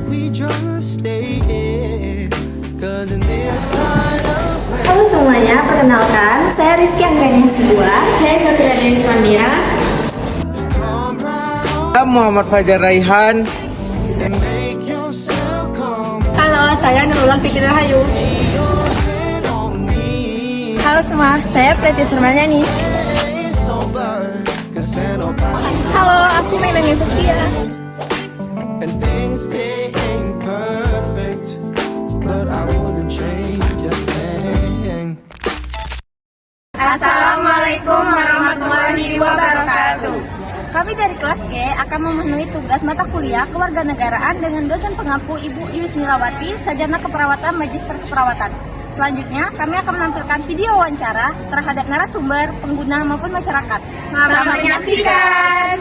we just stay here. 'Cause in this kind of way. Halo semuanya, perkenalkan, saya Rizky Anggreni Hasibuan. Saya Zafira Denis Mandira. Saya Muhammad Fajar Raihan. And make yourself come Halo, saya Nurullah Fikri Rahayu. on me. Halo semua, saya Preti Surmanyani. It's sober, 'cause ain't nobody. Halo, aku Melanie Fuskia. And things they ain't perfect, but I wouldn't change a thing. Assalamualaikum warahmatullahi wabarakatuh. Kami dari kelas G akan memenuhi tugas mata kuliah kewarganegaraan dengan dosen pengampu Ibu Yusmilawati, sarjana keperawatan, magister keperawatan. Selanjutnya, kami akan menampilkan video wawancara terhadap narasumber, pengguna maupun masyarakat. Selamat menyaksikan.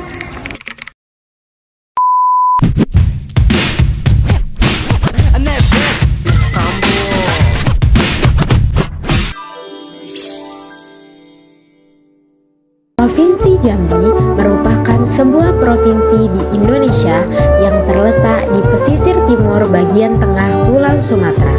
Provinsi Jambi merupakan sebuah provinsi di Indonesia yang terletak di pesisir timur bagian tengah Pulau Sumatera.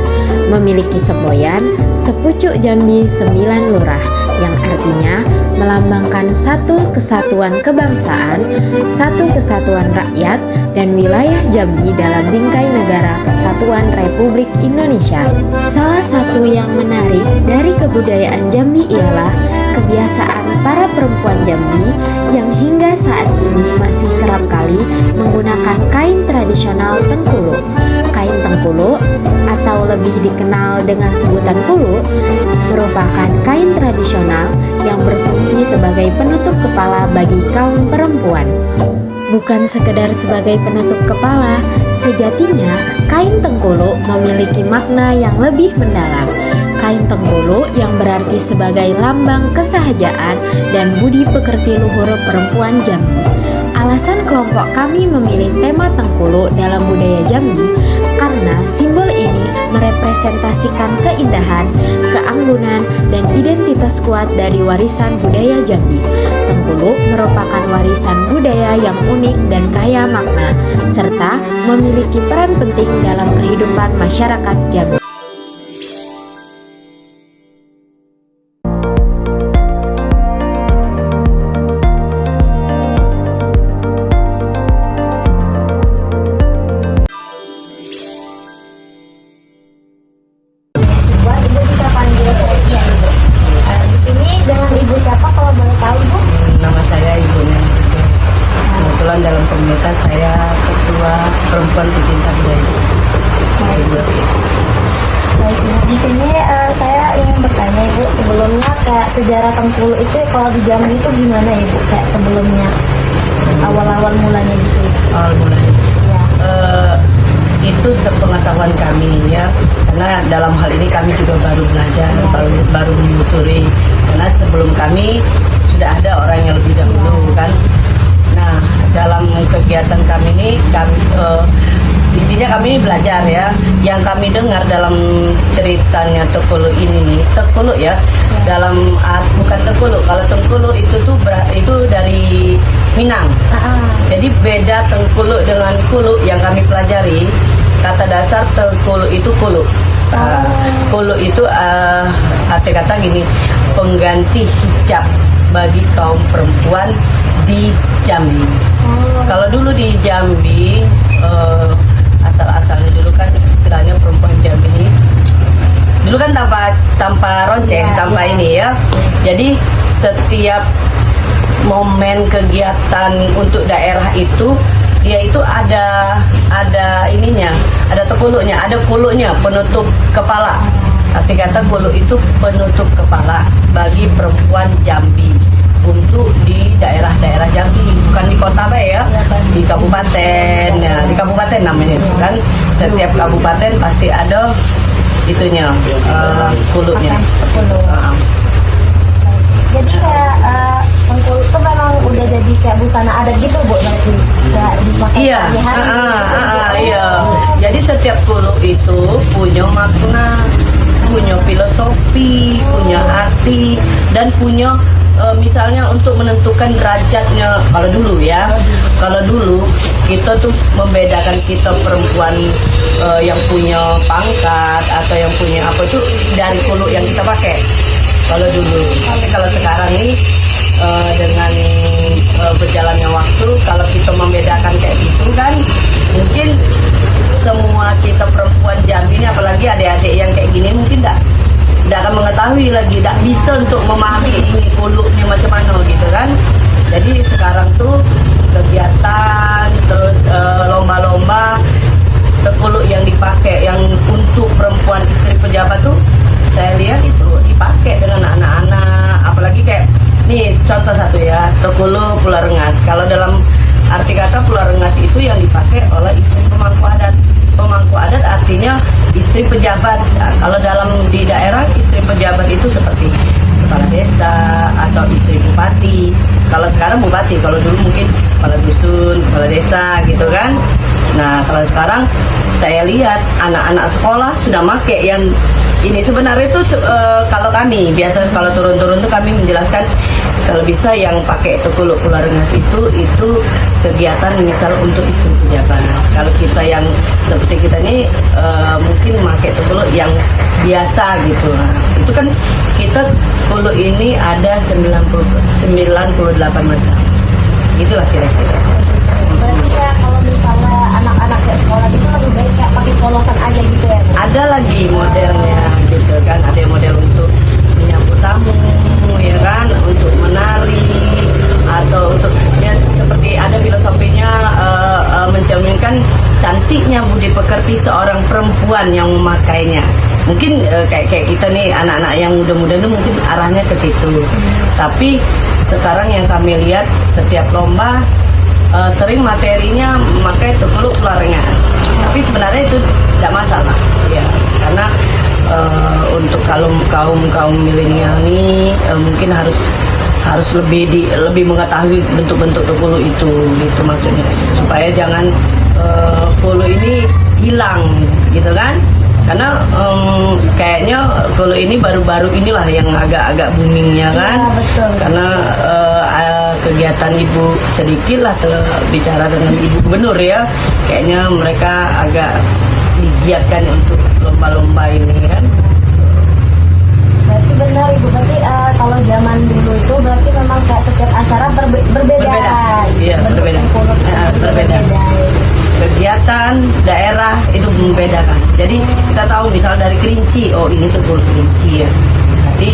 Memiliki semboyan Sepucuk Jambi 9 Lurah yang artinya melambangkan satu kesatuan kebangsaan, satu kesatuan rakyat, dan wilayah Jambi dalam bingkai negara Kesatuan Republik Indonesia. Salah satu yang menarik dari kebudayaan Jambi ialah kebiasaan para perempuan Jambi yang hingga saat ini masih kerap kali menggunakan kain tradisional Tengkuluk. Kain Tengkuluk atau lebih dikenal dengan sebutan kuluk merupakan kain tradisional yang berfungsi sebagai penutup kepala bagi kaum perempuan. Bukan sekedar sebagai penutup kepala, sejatinya kain Tengkuluk memiliki makna yang lebih mendalam. Kain Tengkuluk yang berarti sebagai lambang kesahajaan dan budi pekerti luhur perempuan Jambi. Alasan kelompok kami memilih tema Tengkuluk dalam budaya Jambi karena simbol ini merepresentasikan keindahan, keanggunan, dan identitas kuat dari warisan budaya Jambi. Tengkuluk merupakan warisan budaya yang unik dan kaya makna, serta memiliki peran penting dalam kehidupan masyarakat Jambi. Ibu bisa panggil saya Iya, Ibu. Di sini dengan Ibu siapa kalau boleh tahu, Ibu? Nama saya Ibu Nen. Kebetulan dalam komunitas saya ketua perempuan pecinta budaya. Baik, Ibu. Di sini saya ingin bertanya, Ibu, sebelumnya kayak sejarah Tengkuluk itu kalau di Jambi itu gimana, Ibu? Kayak sebelumnya awal-awal mulanya gitu. Awal mulanya. Ya. Itu sepengetahuan kami ya, karena dalam hal ini kami juga baru belajar, baru menyusuri, karena sebelum kami sudah ada orang yang lebih dahulu kan. Nah, dalam kegiatan kami ini intinya kami belajar ya, yang kami dengar dalam ceritanya Tengkuluk ini nih, Tengkuluk ya, dalam bukan Tengkuluk, kalau Tengkuluk itu tuh itu dari Minang. Jadi beda Tengkuluk dengan kuluk yang kami pelajari. Kata dasar Tengkuluk itu kuluk. Kuluk itu arti kata gini, pengganti hijab bagi kaum perempuan di Jambi. Kalau dulu di Jambi asal-asalnya dulu kan istilahnya perempuan Jambi ini dulu kan tanpa ronceng, tanpa ini ya. Jadi setiap momen kegiatan untuk daerah itu dia itu ada ininya, ada Tengkuluknya, ada kuluknya, penutup kepala. Arti kata kuluk itu penutup kepala bagi perempuan Jambi untuk di daerah-daerah Jambi, bukan di kota ya, di kabupaten. Ya, di kabupaten namanya itu kan. Setiap kabupaten pasti ada itunya, kuluknya. Jadi kayak Tengkuluk itu memang udah jadi kayak busana adat gitu, Bu, berarti kayak dipakai Iya, sehari-hari. iya. Jadi setiap kuluk itu punya makna, punya filosofi, punya arti, dan punya misalnya untuk menentukan derajatnya, kalau dulu ya, kalau dulu kita tuh membedakan kita perempuan yang punya pangkat atau yang punya apa itu dari kuluk yang kita pakai kalau dulu. Tapi kalau sekarang ini dengan berjalannya waktu, kalau kita membedakan kayak gitu kan, mungkin semua kita perempuan Jambi ini, apalagi adik-adik yang kayak gini, mungkin tidak akan mengetahui lagi, tidak bisa untuk memahami ini kuluknya macam mana gitu kan. Jadi sekarang tuh kegiatan terus lomba-lomba kuluk yang dipakai yang untuk perempuan istri pejabat tuh saya lihat itu dipakai dengan anak-anak, apalagi kayak nih contoh satu ya, Tekulu Pulau Rengas. Kalau dalam arti kata Pulau Rengas itu yang dipakai oleh istri pemangku adat. Pemangku adat artinya istri pejabat. Nah, kalau dalam di daerah istri pejabat itu seperti kepala desa atau istri bupati. Kalau sekarang bupati, kalau dulu mungkin kepala dusun, kepala desa gitu kan. Nah kalau sekarang saya lihat anak-anak sekolah sudah make yang ini. Sebenarnya itu kalau kami biasa kalau turun-turun tuh kami menjelaskan kalau bisa yang pakai Tekulu Pulau Rengas itu kegiatan misal untuk istri pejabat. Kalau kita yang seperti kita ini mungkin pakai Tekulu yang biasa gitu. Nah, itu kan kita Tekulu ini ada 98 macam. Itulah kira-kira. Berarti ya kalau misalnya anak-anak ke sekolah itu lebih baik kayak pakai polosan aja gitu ya? Ada lagi modelnya gitu kan, ada model untuk menyambut tamu ya kan, untuk menari atau untuk ya, seperti ada filosofinya mencerminkan cantiknya budi pekerti seorang perempuan yang memakainya. Mungkin kayak kita nih anak-anak yang muda-muda itu mungkin arahnya ke situ. Tapi sekarang yang kami lihat setiap lomba sering materinya memakai Tekulu Pulau Rengas. Tapi sebenarnya itu tidak masalah ya, karena untuk kaum milenial ini mungkin harus lebih mengetahui bentuk-bentuk Tekulu itu gitu maksudnya, supaya jangan Tekulu ini hilang gitu kan. Karena kayaknya kalau ini baru-baru inilah yang agak-agak boomingnya kan. Iya, betul. Karena kegiatan ibu sedikit lah bicara dengan ibu gubernur ya, kayaknya mereka agak digiatkan untuk lomba-lomba ini kan. Berarti benar Ibu, berarti kalau zaman dulu itu berarti memang kayak setiap acara berbeda. Iya, berbeda. Berbeda. Kegiatan daerah itu membedakan. Jadi kita tahu misal dari Kerinci, oh ini tuh Kerinci ya. Nanti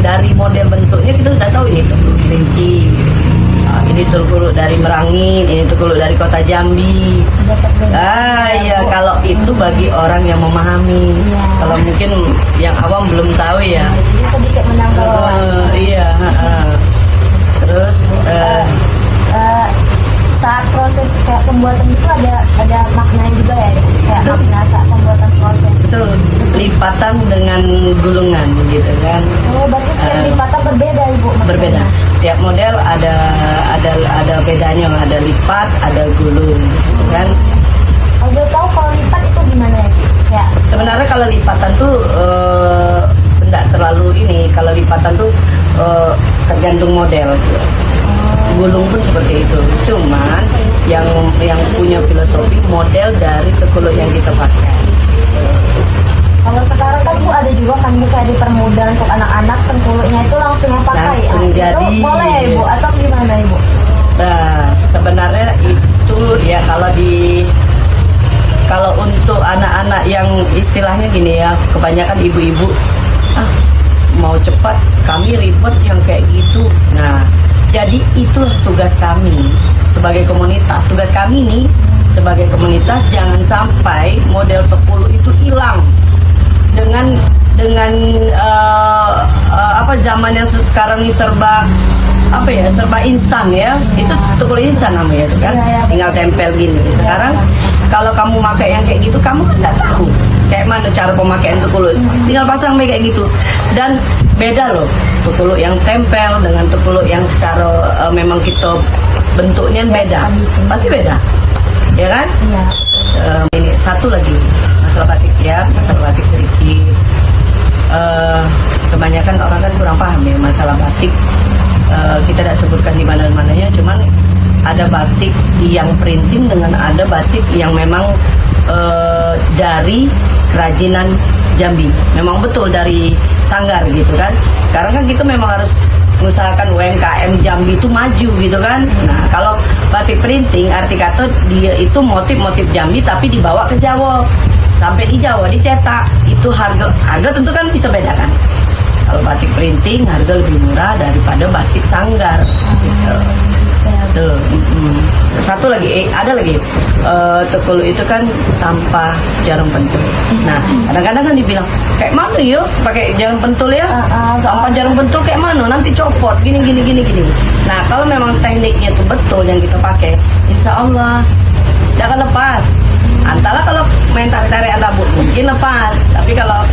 dari model bentuknya kita udah tahu ini tuh Kerinci. Ini Tekulu dari Merangin, ini Tekulu dari Kota Jambi. Iya, kalau itu bagi orang yang memahami. Ya. Kalau mungkin yang awam belum tahu ya. Jadi sedikit menambah wawasan. Iya. Terus saat proses kayak pembuatan itu ada maknanya juga ya, kayak makna saat pembuatan proses. itu lipatan dengan gulungan gitu kan. Oh, berarti setiap lipatan berbeda Ibu? Maknanya. Berbeda. Tiap model ada bedanya, ada lipat, ada gulung gitu kan. Kalau boleh tahu kalau lipat itu gimana ya? Kayak Sebenarnya kalau lipatan tuh tidak terlalu ini. Kalau lipatan tuh tergantung model. Gulung pun seperti itu. Cuman yang punya filosofi model dari Tekulu yang kita pakai. kalau sekarang kan Bu ada juga kan Bu kayak dipermudah untuk anak-anak Tekulunya itu langsung yang pakai. Langsung jadi. Itu boleh ya Ibu atau gimana Ibu? Nah, sebenarnya itu ya kalau untuk anak-anak yang istilahnya gini ya, kebanyakan ibu-ibu mau cepat, kami ribet yang kayak gitu. Nah, jadi itulah tugas kami sebagai komunitas. Tugas kami nih sebagai komunitas jangan sampai model Tekulu itu hilang dengan zaman yang sekarang ini serba instan ya. Itu Tekulu instan namanya itu kan. Tinggal tempel gini. Sekarang kalau kamu pakai yang kayak gitu, kamu kan nggak tahu kayak mana cara pemakaian Tekulu. Tinggal pasang kayak gitu. Dan beda loh Tekulu yang tempel dengan Tekulu yang secara memang kita bentuknya beda. Pasti beda. Ya kan? Iya. Ini satu lagi masalah batik ya, masalah batik sedikit. kebanyakan orang kan kurang paham ya masalah batik. Kita tidak sebutkan di mana-mananya, cuman ada batik yang printing dengan ada batik yang memang dari kerajinan Jambi, memang betul dari sanggar gitu kan. Sekarang kan kita memang harus mengusahakan UMKM Jambi itu maju gitu kan. Nah kalau batik printing arti kata dia itu motif-motif Jambi tapi dibawa ke Jawa, sampai di Jawa dicetak, itu harga tentu kan bisa beda kan. Kalau batik printing harga lebih murah daripada batik sanggar gitu. Tuh, satu lagi, ada lagi Tekulu itu kan tanpa jarum pentul. Nah, kadang-kadang kan dibilang kayak mana ya pakai jarum pentul ya? Tanpa jarum pentul kayak mana? Nanti copot, gini. Nah, kalau memang tekniknya itu betul yang kita pakai, insya Allah jangan lepas. Antara kalau main tarik-tarik rambut mungkin lepas, tapi kalau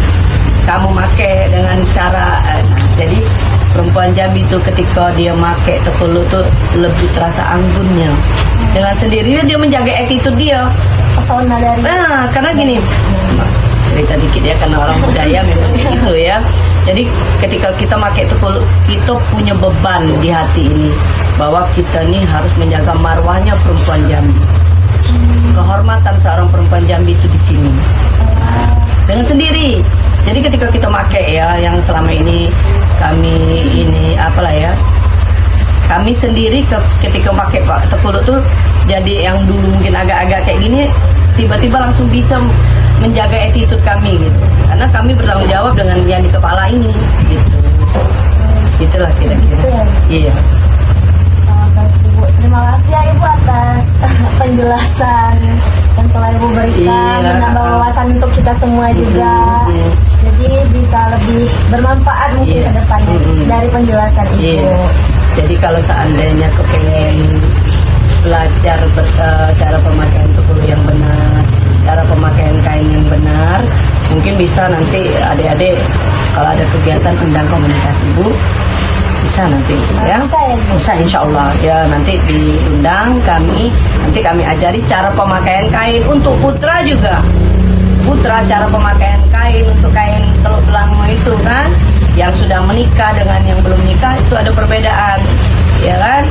kamu pakai dengan cara jadi perempuan Jambi itu ketika dia pakai Tekulu tuh lebih terasa anggunnya. Dengan sendirinya dia menjaga attitude dia. Pesona dari. Nah, karena gini, cerita dikit ya karena orang budaya memang gitu ya. Jadi ketika kita pakai Tekulu, kita punya beban di hati ini bahwa kita nih harus menjaga marwahnya perempuan Jambi. Kehormatan seorang perempuan Jambi itu di sini. Dengan sendiri. Jadi ketika kita pakai ya, yang selama ini kami ini apalah ya, kami sendiri ketika pakai Tekulu tuh jadi yang dulu mungkin agak-agak kayak gini, tiba-tiba langsung bisa menjaga attitude kami gitu, karena kami bertanggung jawab dengan yang di kepala ini gitu. Itulah kira-kira. Iya. Baik Ibu, terima kasih ya Ibu atas penjelasan yang telah Ibu berikan, menambah wawasan untuk kita semua juga. Jadi bisa lebih bermanfaat mungkin ke depannya dari penjelasan Ibu. Jadi kalau seandainya kepengen belajar cara pemakaian Tekulu yang benar, cara pemakaian kain yang benar, mungkin bisa nanti adik-adik kalau ada kegiatan undang komunitas Ibu, bisa nanti ya. Bisa insya Allah ya, nanti diundang kami, nanti kami ajari cara pemakaian kain untuk putra juga. Putra cara pemakaian kain untuk kain teluk belangmo itu kan, yang sudah menikah dengan yang belum nikah itu ada perbedaan ya kan.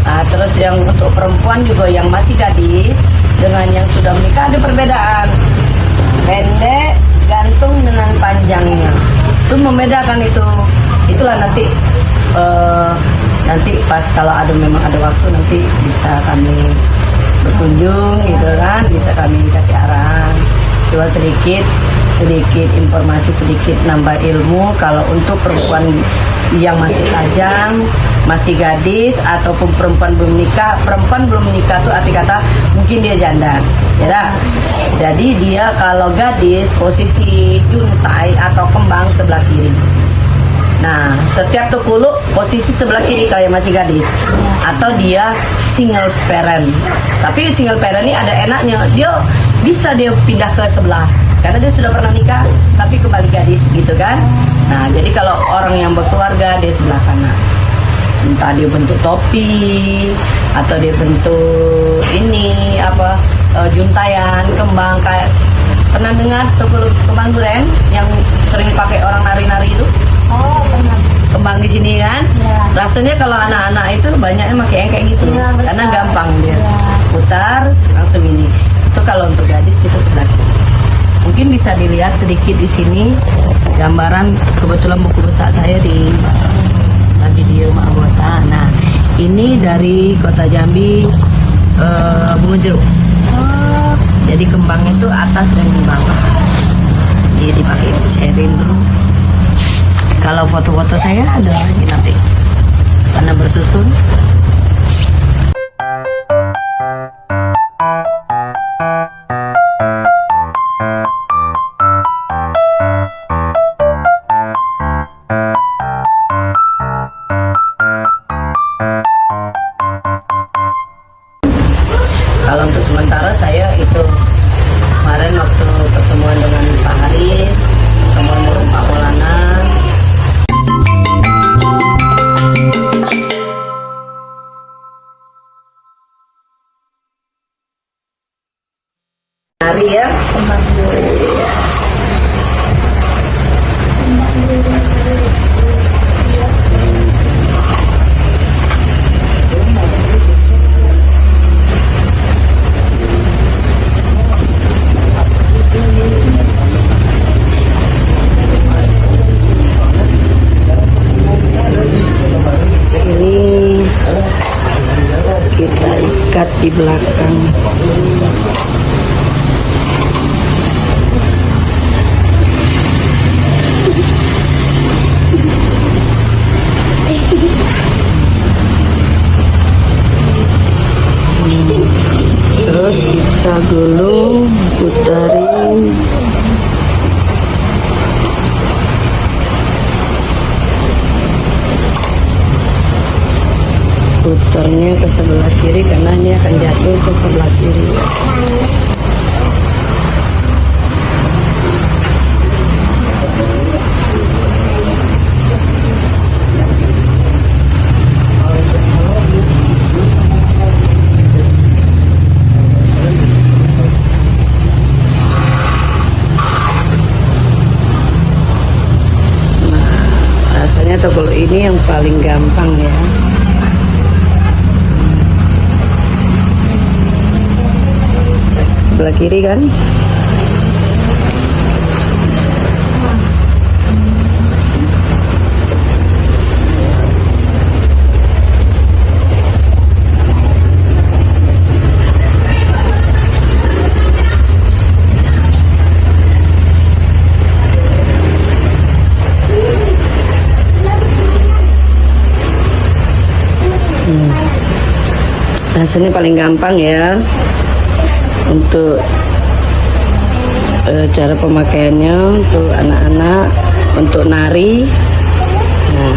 Nah, terus yang untuk perempuan juga yang masih gadis dengan yang sudah menikah ada perbedaan, pendek gantung dengan panjangnya itu membedakan itu. Itulah nanti nanti pas kalau memang ada waktu nanti bisa kami berkunjung gitu kan, bisa kami kasih arahan. Cuma sedikit informasi, sedikit nambah ilmu. Kalau untuk perempuan yang masih tajam, masih gadis ataupun perempuan belum menikah tuh arti kata mungkin dia janda ya. Jadi dia kalau gadis posisi juntai atau kembang sebelah kiri. Nah, setiap Tekulu posisi sebelah kiri kayak masih gadis, atau dia single parent. Tapi single parent ini ada enaknya, dia bisa dia pindah ke sebelah karena dia sudah pernah nikah tapi kembali gadis gitu kan. Nah, jadi kalau orang yang berkeluarga dia sebelah kanan. Entah dia bentuk topi atau dia bentuk ini apa juntayan kembang, kayak pernah dengar Tekulu kembang duren yang sering pakai orang nari-nari itu? Oh, pernah. Kembang di sini kan, rasanya kalau anak-anak itu banyaknya pakai yang kayak gitu, karena gampang dia putar langsung ini. Itu kalau untuk gadis kita sebelah kiri. Mungkin bisa dilihat sedikit di sini gambaran, kebetulan buku besar saya lagi di rumah anggota. Nah, ini dari kota Jambi, Bunga Jeruk. Jadi kembang itu atas dan bawah. Jadi dipakai sharing dulu. Kalau foto-foto saya ada lagi nanti karena bersusun. Kalau untuk sementara saya itu kemarin waktu pertemuan dengan Pak Haris, pertemuan dengan Pak Maulana. Hari ya. Kembang dulu. di belakang. Terus kita gulung, putarin. Putarnya ke sebelah kiri karena ini akan jatuh ke sebelah kiri. Rasanya togolo ini yang paling gampang ya. Sebelah kiri kan. Rasanya paling gampang ya untuk cara pemakaiannya untuk anak-anak, untuk nari. Nah,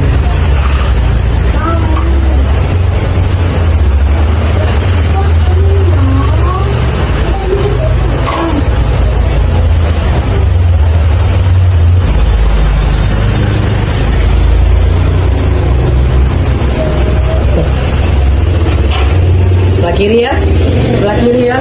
sebelah kiri ya, sebelah kiri ya.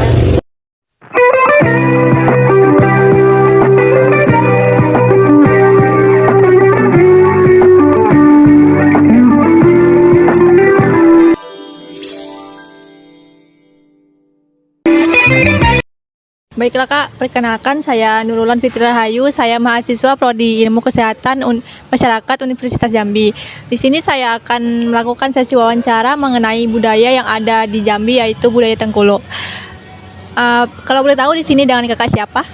Baiklah Kak, perkenalkan saya Nurulan Fitri Rahayu, saya mahasiswa Prodi Ilmu Kesehatan Masyarakat Universitas Jambi. Di sini saya akan melakukan sesi wawancara mengenai budaya yang ada di Jambi, yaitu budaya Tengkuluk. Kalau boleh tahu di sini dengan Kakak siapa?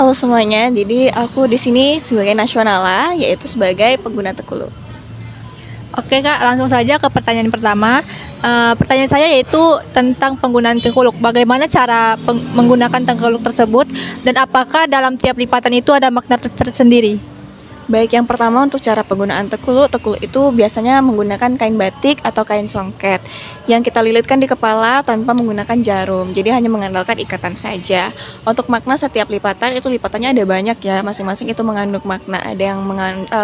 Halo semuanya, jadi aku di sini sebagai nasionala, yaitu sebagai pengguna Tengkuluk. Oke Kak, langsung saja ke pertanyaan pertama. Pertanyaan saya yaitu tentang penggunaan Tengkuluk. Bagaimana cara menggunakan Tengkuluk tersebut dan apakah dalam tiap lipatan itu ada makna tersendiri? Baik, yang pertama untuk cara penggunaan Tengkuluk. Tengkuluk itu biasanya menggunakan kain batik atau kain songket yang kita lilitkan di kepala tanpa menggunakan jarum. Jadi hanya mengandalkan ikatan saja. Untuk makna setiap lipatan itu lipatannya ada banyak ya. Masing-masing itu mengandung makna. Ada yang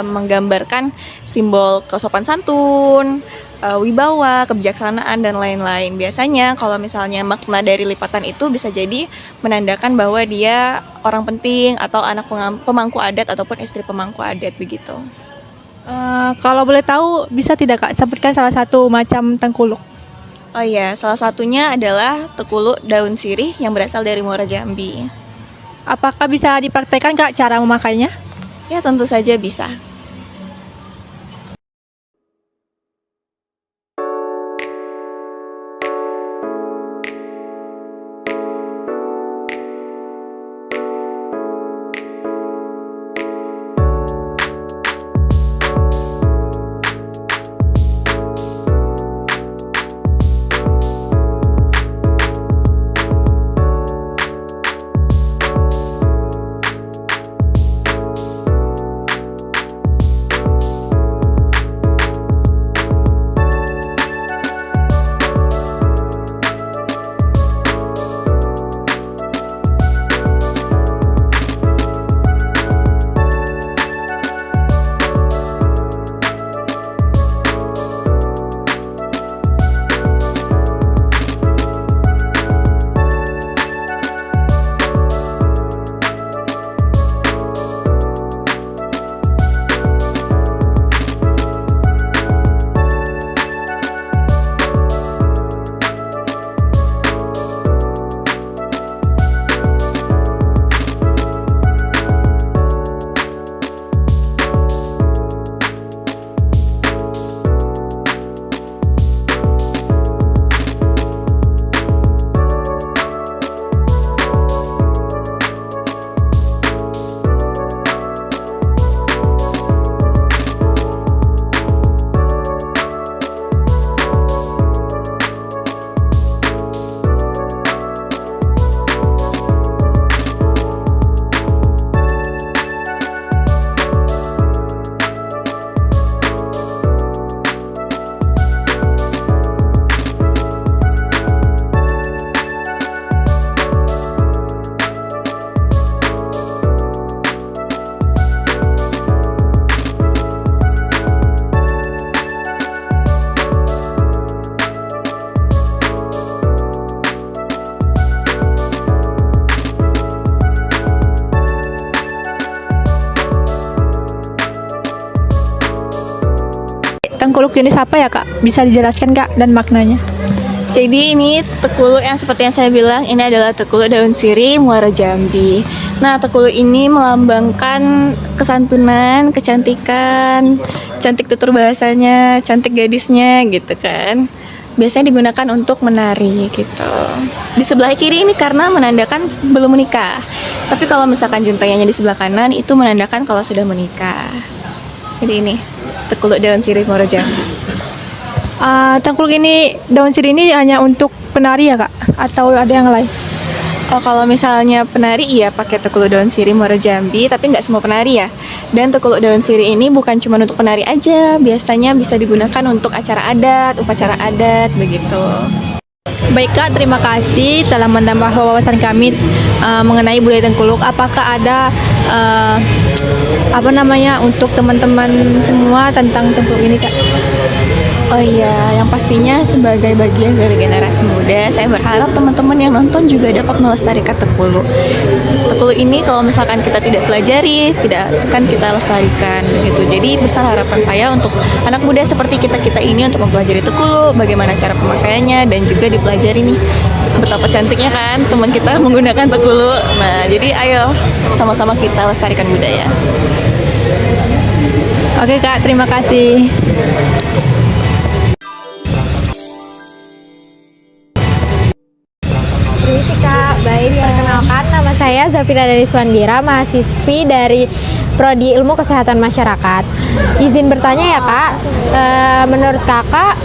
menggambarkan simbol kesopan santun, wibawa, kebijaksanaan, dan lain-lain. Biasanya kalau misalnya makna dari lipatan itu bisa jadi menandakan bahwa dia orang penting atau anak pemangku adat ataupun istri pemangku adat begitu. Kalau boleh tahu, bisa tidak Kak sebutkan salah satu macam Tengkuluk? Oh iya, salah satunya adalah Tengkuluk daun sirih yang berasal dari Muara Jambi. Apakah bisa dipraktekkan Kak cara memakainya? Ya, tentu saja bisa. Tengkuluk jenis apa ya Kak? Bisa dijelaskan Kak dan maknanya? Jadi ini Tekuluk yang seperti yang saya bilang, ini adalah Tekuluk daun sirih Muara Jambi. Nah, Tekuluk ini melambangkan kesantunan, kecantikan, cantik tutur bahasanya, cantik gadisnya gitu kan. Biasanya digunakan untuk menari gitu. Di sebelah kiri ini karena menandakan belum menikah. Tapi kalau misalkan juntayanya di sebelah kanan itu menandakan kalau sudah menikah. Jadi ini Tekuluk daun sirih Muara Jambi. Tengkuluk ini, daun sirih ini hanya untuk penari ya Kak? Atau ada yang lain? Oh, kalau misalnya penari iya pakai Tekuluk daun sirih Muara Jambi, tapi nggak semua penari ya. Dan Tekuluk daun sirih ini bukan cuma untuk penari aja, biasanya bisa digunakan untuk acara adat, upacara adat begitu. Baik Kak, terima kasih telah menambah wawasan kami mengenai budaya Tengkuluk. Apakah ada untuk teman-teman semua tentang Tengkuluk ini Kak? Oh iya, yang pastinya sebagai bagian dari generasi muda, saya berharap teman-teman yang nonton juga dapat melestarikan Tekuluk. Tekuluk ini kalau misalkan kita tidak pelajari, tidak akan kita lestarikan begitu. Jadi besar harapan saya untuk anak muda seperti kita-kita ini untuk mempelajari Tekuluk, bagaimana cara pemakaiannya, dan juga dipelajari nih betapa cantiknya kan teman kita menggunakan Tekuluk. Nah, jadi ayo sama-sama kita lestarikan budaya. Oke Kak, terima kasih. Permisi Kak, baik perkenalkan nama saya Zafira dari Swandira, mahasiswi dari Prodi Ilmu Kesehatan Masyarakat. Izin bertanya ya Kak, menurut Kakak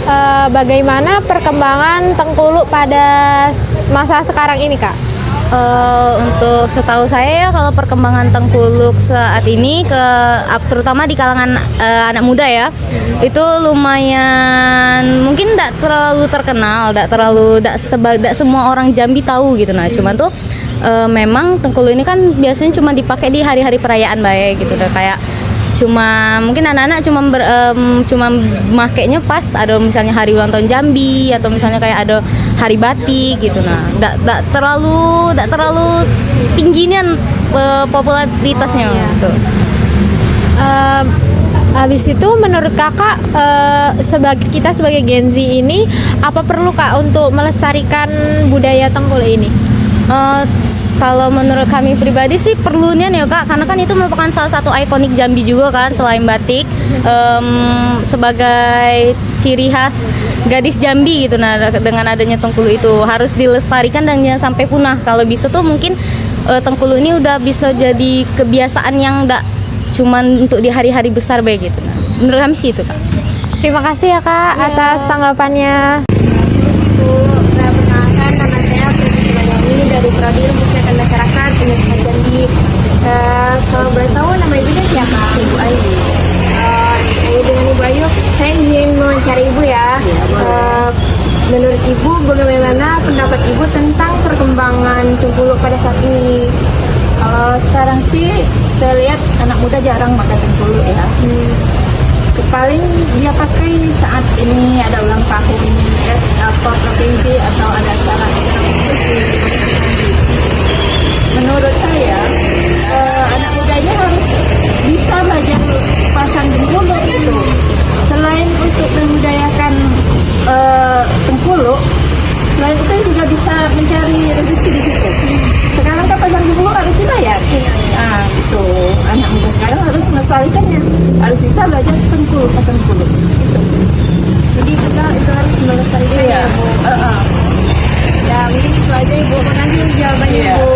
bagaimana perkembangan Tengkuluk pada masa sekarang ini Kak? Untuk setahu saya ya kalau perkembangan Tengkuluk saat ini terutama di kalangan anak muda ya, itu lumayan mungkin tidak terlalu terkenal, tidak semua orang Jambi tahu gitu. Nah cuman tuh memang Tengkuluk ini kan biasanya cuma dipakai di hari-hari perayaan baik gitu, kayak cuma mungkin anak-anak cuma makainya pas ada misalnya hari ulang tahun Jambi atau misalnya kayak ada hari batik gitu. Nah enggak terlalu tingginya popularitasnya gitu. Habis itu menurut Kakak kita sebagai Gen Z ini apa perlu Kak untuk melestarikan budaya Tengkuluk ini? Kalau menurut kami pribadi sih perlunya nih Kak, karena kan itu merupakan salah satu ikonik Jambi juga kan, selain batik sebagai ciri khas gadis Jambi gitu. Nah dengan adanya Tengkuluk itu harus dilestarikan dan jangan sampai punah. Kalau bisa tuh mungkin Tengkuluk ini udah bisa jadi kebiasaan yang enggak cuman untuk di hari-hari besar baik gitu. Nah, menurut kami sih itu Kak. Terima kasih ya Kak atas tanggapannya. Perkenalkan, nama saya Putri Mayani dari Prodi Ilmu Kesehatan Masyarakat Universitas Jambi. Kalau boleh tahu nama ibunya siapa? Ibu Ayu. Saya dengan Ibu Ayu, saya ingin mewawancara Ibu ya. Menurut Ibu, bagaimana pendapat Ibu tentang perkembangan Tengkuluk pada saat ini? Kalau sekarang sih saya lihat anak muda jarang pakai Tengkuluk ya. Paling dia pakai saat ini ada ulang tahun provinsi atau ada acara khusus. Menurut saya anak mudanya harus bisa belajar pasang Tengkuluk itu. Selain untuk membudayakan Tengkuluk, selain itu juga bisa mencari rezeki di situ. Sekarang kan pasang Tengkuluk harus dibayar. Nah, itu anak muda sekarang harus melestarikannya, harus bisa belajar Tengkuluk, pasang Tengkuluk. Gitu. Jadi kita itu harus melestarikan ya Bu. Ya mungkin itu aja Ibu. Makasih jawabannya Bu.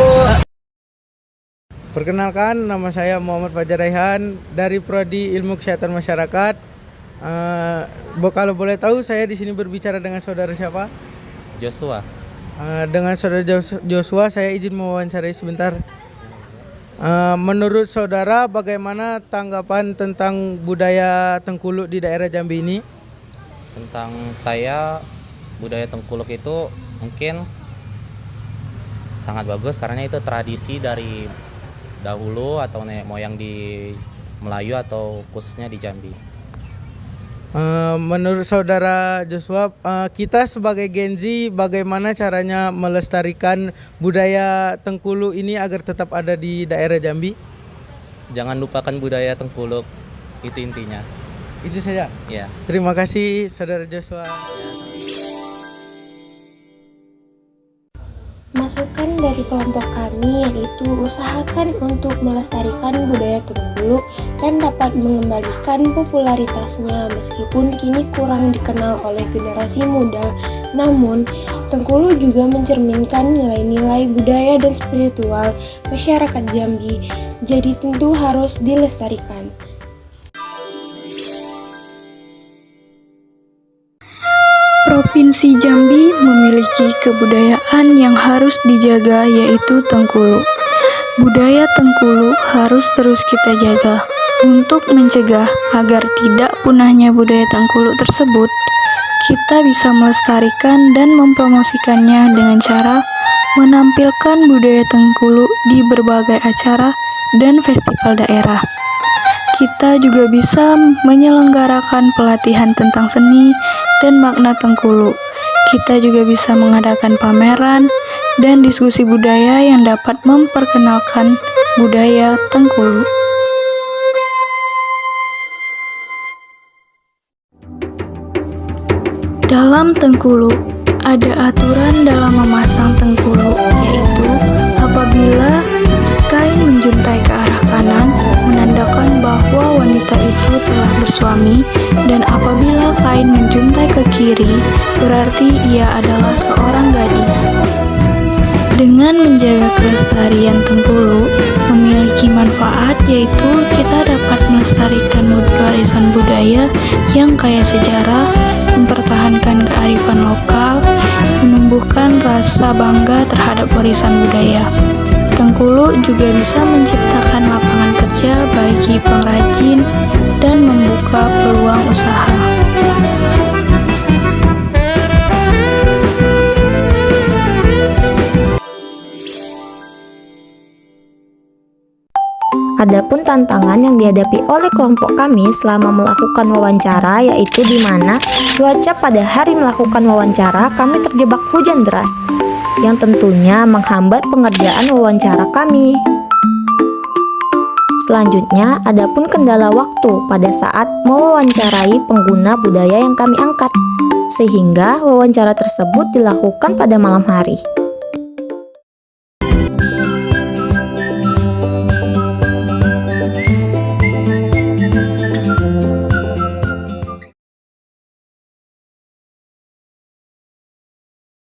Perkenalkan, nama saya Muhammad Fajar Raihan dari Prodi Ilmu Kesehatan Masyarakat. Kalau boleh tahu saya di sini berbicara dengan saudara siapa? Joshua. Dengan saudara Joshua, saya izin mewawancarai sebentar. Menurut saudara, bagaimana tanggapan tentang budaya Tengkuluk di daerah Jambi ini? Tentang saya, budaya Tengkuluk itu mungkin sangat bagus karena itu tradisi dari dahulu atau nenek moyang di Melayu atau khususnya di Jambi. Menurut saudara Joshua, kita sebagai Gen Z bagaimana caranya melestarikan budaya Tengkuluk ini agar tetap ada di daerah Jambi? Jangan lupakan budaya Tengkuluk, itu intinya. Itu saja. Ya. Terima kasih Saudara Joshua. Masukan dari kelompok kami yaitu usahakan untuk melestarikan budaya Tengkuluk dan dapat mengembalikan popularitasnya meskipun kini kurang dikenal oleh generasi muda. Namun, Tengkuluk juga mencerminkan nilai-nilai budaya dan spiritual masyarakat Jambi, jadi tentu harus dilestarikan. Provinsi Jambi memiliki kebudayaan yang harus dijaga yaitu Tengkuluk. Budaya Tengkuluk harus terus kita jaga. Untuk mencegah agar tidak punahnya budaya Tengkuluk tersebut, kita bisa melestarikan dan mempromosikannya dengan cara menampilkan budaya Tengkuluk di berbagai acara dan festival daerah. Kita juga bisa menyelenggarakan pelatihan tentang seni dan makna Tengkuluk. Kita juga bisa mengadakan pameran dan diskusi budaya yang dapat memperkenalkan budaya Tengkuluk. Dalam Tengkuluk, ada aturan dalam memasang Tengkuluk, yaitu apabila kain menjuntai ke arah kanan, menandakan bahwa wanita itu telah bersuami, dan apabila kain menjuntai ke kiri, berarti ia adalah seorang gadis. Dengan menjaga kelestarian Tengkuluk memiliki manfaat, yaitu kita dapat melestarikan warisan budaya yang kaya sejarah, mempertahankan kearifan lokal, menumbuhkan rasa bangga terhadap warisan budaya. Tengkuluk juga bisa menciptakan lapangan kerja bagi pengrajin dan membuka peluang usaha. Adapun tantangan yang dihadapi oleh kelompok kami selama melakukan wawancara yaitu di mana cuaca pada hari melakukan wawancara kami terjebak hujan deras yang tentunya menghambat pengerjaan wawancara kami. Selanjutnya, adapun kendala waktu pada saat mewawancarai pengguna budaya yang kami angkat, sehingga wawancara tersebut dilakukan pada malam hari.